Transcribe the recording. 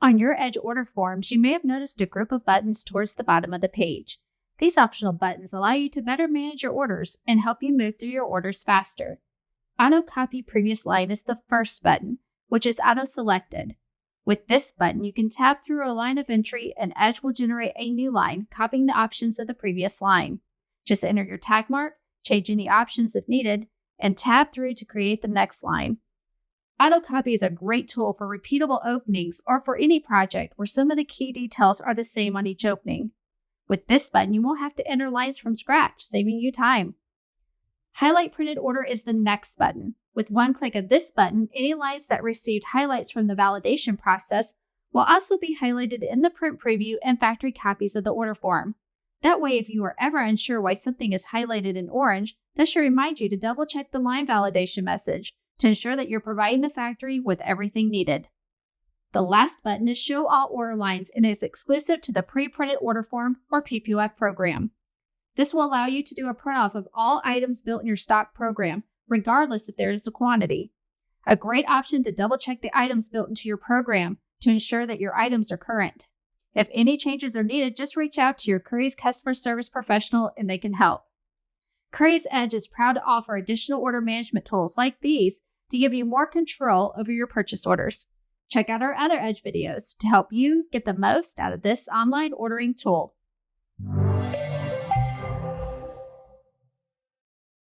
On your Edge order forms, you may have noticed a group of buttons towards the bottom of the page. These optional buttons allow you to better manage your orders and help you move through your orders faster. Auto Copy Previous Line is the first button, which is auto-selected. With this button, you can tab through a line of entry and Edge will generate a new line, copying the options of the previous line. Just enter your tag mark, change any options if needed, and tab through to create the next line. AutoCopy is a great tool for repeatable openings or for any project where some of the key details are the same on each opening. With this button, you won't have to enter lines from scratch, saving you time. Highlight Printed Order is the next button. With one click of this button, any lines that received highlights from the validation process will also be highlighted in the print preview and factory copies of the order form. That way, if you are ever unsure why something is highlighted in orange, this should remind you to double-check the line validation message to ensure that you're providing the factory with everything needed. The last button is Show All Order Lines and is exclusive to the Pre-Printed Order Form or PPOF program. This will allow you to do a print-off of all items built in your stock program, regardless if there is a quantity. A great option to double-check the items built into your program to ensure that your items are current. If any changes are needed, just reach out to your Currie's customer service professional and they can help. Currie's Edge is proud to offer additional order management tools like these to give you more control over your purchase orders. Check out our other Edge videos to help you get the most out of this online ordering tool.